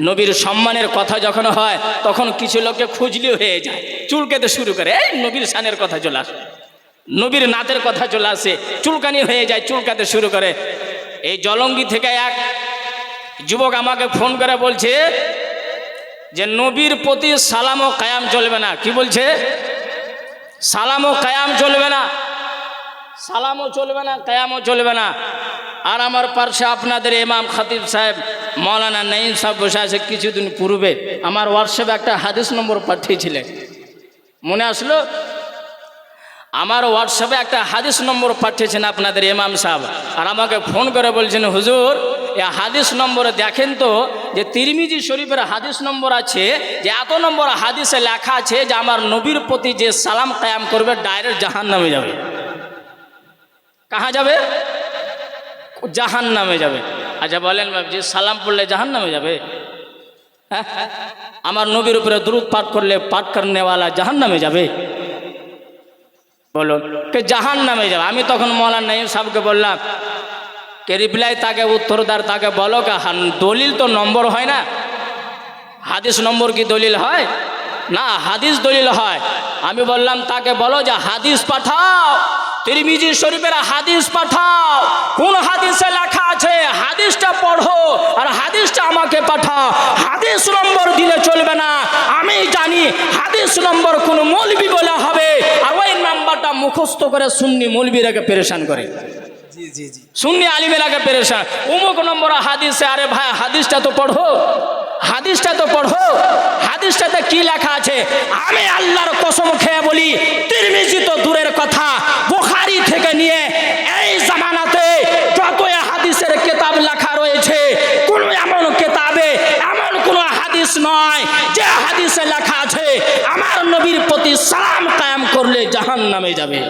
নবীর সম্মানের কথা যখন হয় তখন কিছু লোককে খুঁজলি হয়ে যায়, চুলকাতে শুরু করে, এই নবীর শানের কথা চলে আসে, নবীর নাতের কথা চলে আসে, চুলকানি হয়ে যায়, চুলকাতে শুরু করে। এই জলঙ্গি থেকে এক যুবক আমাকে ফোন করে বলছে যে নবীর প্রতি সালাম ও কায়াম চলবে না। কি বলছে? সালাম ও কায়াম চলবে না, সালামও চলবে না, কায়ামও চলবে না। আর আমার পাশে আপনাদের ইমাম খতিব সাহেব মৌলানা নাঈম সাহেব বসে আছে। কিছুদিন পূর্বে আমার হোয়াটসঅ্যাপে একটা হাদিস নম্বর পাঠিয়েছিলেন, মনে আসলো? আমার হোয়াটসঅ্যাপে একটা হাদিস নম্বর পাঠিয়েছেন আপনাদের ইমাম সাহেব, আর আমাকে ফোন করে বলছেন, হুজুর এই হাদিস নম্বরে দেখেন তো যে তিরমিজি শরীফের হাদিস নম্বর আছে, যে এত নম্বর হাদিসে লেখা আছে যে আমার নবীর প্রতি যে সালাম কায়াম করবে ডাইরেক্ট জাহান্নামে যাবে। কাহা যাবে? জাহান্নামে যাবে। আচ্ছা বলেন যে সালাম পড়লে জাহান্নামে যাবে? হ্যাঁ, আমার নবীর উপরে দুরূদ পাঠ করলে পাঠ করনেওয়ালা জাহান্নামে যাবে? বলুন, কে জাহান্নামে যাবে? আমি তখন মৌলানা নাঈম সাহেবকে বললাম, কে রিপ্লাই তাকে উত্তরদার তাকে বলো, দলিল তো নম্বর হয় না, হাদিস নম্বর কি দলিল হয়? না, হাদিস দলিল হয়। আমি বললাম তাকে বলো যে হাদিস পাঠাও, তিরমিজি শরীফের হাদিস পাঠাও, কোন হাদিসে লেখা আছে হাদিসটা পড়ো আর হাদিসটা আমাকে পাঠাও। হাদিস নম্বর দিলে চলবে না, আমি জানি হাদিস নম্বর কোন মৌলবি বলা হবে, আর ওই নাম্বারটা মুখস্থ করে সুন্নি মৌলবিরাকে পেরেশান করে, সুন্নি আলিমেরাকে পেরেশান। অমুক নম্বর হাদিসে, আরে ভাই হাদিসটা তো পড়ো, হাদিসটা তো পড়ো, হাদিসটাতে কি লেখা আছে? আমি আল্লাহর কসম খেয়ে বলি, তিরমিজি তো দূরের কথা, বুখারী থেকে নিয়ে এই জামানাতে যত হাদিসের কিতাব লেখা রয়েছে, কোন এমন কিতাবে এমন কোন হাদিস নয় যে হাদিসে লেখা আছে আমার নবীর প্রতি সালাম কায়েম করলে জাহান্নামে যাবে।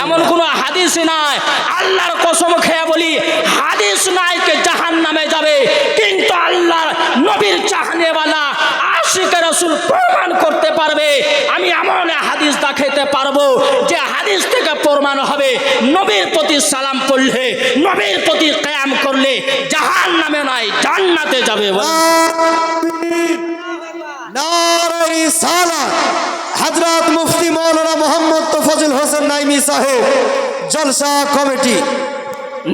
এমন কোন হাদিস নাই। আল্লাহর কসম খেয়ে বলি, হাদিস নাই কে জাহান্নামে যাবে, কিন্তু আল্লাহর নবীর চাহনেওয়ালা আশিকে রাসূল প্রমাণ করতে পারবে। আমি এমন হাদিস দেখাতে পারবো যে হাদিস থেকে প্রমাণ হবে নবীর প্রতি সালাম পড়লে, নবীর প্রতি কিয়াম করলে জাহান্নামে নয় জান্নাতে যাবে। নারে রিসালাত হযরত মুফতি মাওলানা মোহাম্মদ তোফাজ্জল হোসেন নাইমি সাহেব, জলসা কমিটি।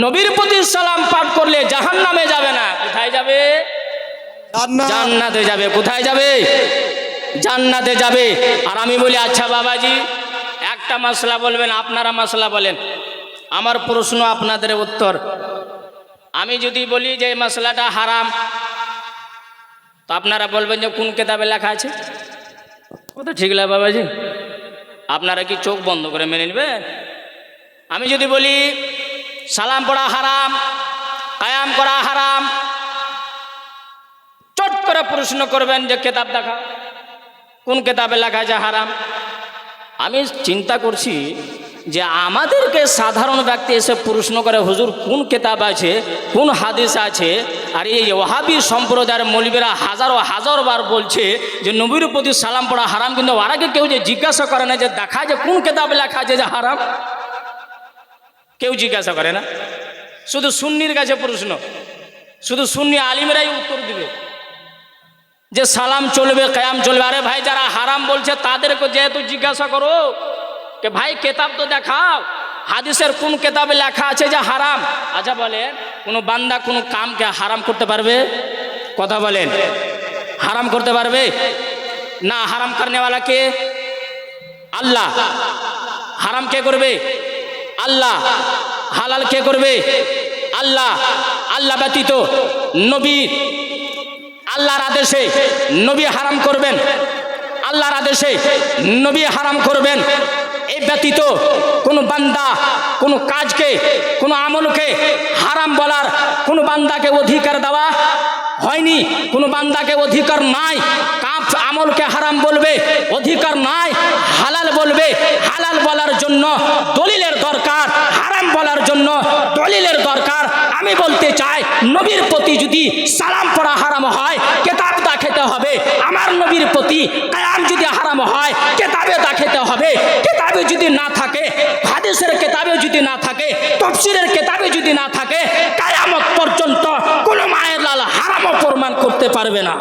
নবীর প্রতি সালাম পাঠ করলে জাহান্নামে যাবে না, কোথায় যাবে? জান্নাতে যাবে। কোথায় যাবে? জান্নাতে যাবে। আর আমি বলি, আচ্ছা বাবাজি একটা মাসলা বলবেন, আপনারা মাসলা বলেন, আমার প্রশ্ন আপনাদের উত্তর। আমি যদি বলি যে এই মাসলাটা হারাম, তো আপনারা বলবেন যে কোন কিতাবে লেখা আছে? কথা ঠিক না বাবাজি? আপনারা কি চোখ বন্ধ করে মেনে নেবেন? আমি যদি বলি সালাম পড়া হারাম, কায়াম করা হারাম, চট করে প্রশ্ন করবেন যে কিতাব দেখা, কোন কিতাবে লেখা আছে হারাম? আমি চিন্তা করছি যে আমাদেরকে সাধারণ ব্যক্তি এসে প্রশ্ন করে, হুজুর কোন কিতাব আছে, কোন হাদিস আছে? আর এই ওয়াহাবি সম্প্রদায়ের মৌলবীরা হাজারো হাজার বার বলছে যে নবীর প্রতি সালাম পড়া হারাম, কিন্তু ওরাকে কেউ যে জিজ্ঞাসা করে না যে দেখা যে কোন কিতাবে লেখা আছে যে হারাম, কেউ জিজ্ঞাসা করে না। শুধু সুন্নির কাছে প্রশ্ন, শুধু সুন্নি আলিমরাই উত্তর দিবে যে সালাম চলবে, কায়াম চলবে। আরে ভাই যারা হারাম বলছে তাদেরকে যেহেতু জিজ্ঞাসা করো যে ভাই কেতাব তো দেখাও, হাদিসের কোন কেতাবে লেখা আছে যে হারাম। আচ্ছা বলেন, কোনো বান্দা কোনো কামকে হারাম করতে পারবে? কথা বলেন, হারাম করতে পারবে না? হারাম করনেওয়ালা কে? আল্লাহ। হারাম কে করবে? আল্লাহ। হালাল কে করবে? আল্লাহ। আল্লাহ ব্যতীত নবী, আল্লাহর আদেশে নবী হারাম করবেন, আল্লাহর আদেশে নবী হারাম করবেন। এই ব্যতীত কোনো বান্দা কোনো কাজকে, কোনো আমলকে হারাম বলার কোনো বান্দাকে অধিকার দেওয়া হয়নি, কোনো বান্দাকে অধিকার নাই। কাজ আমলকে হারাম বলবে, অধিকার নাই। হালাল বলবে, হালাল বলার জন্য দলিলের দরকার, হারাম বলার জন্য দলিলের দরকার। আমি বলতে চাই, নবীর প্রতি যদি সালাম পড়া হারাম হয়, কিতাব দেখাতে হবে। আমার নবীর প্রতি কায়াম যদি হারাম হয়, কিতাবে দেখাতে হবে। কিতাবে যদি না থাকে, হাদিসের কিতাবে যদি না থাকে, তাফসীরের কিতাবে যদি না থাকে, কিয়ামত পর্যন্ত কোনো মায়ের লাল হারামও প্রমাণ করতে করতে পারবে না।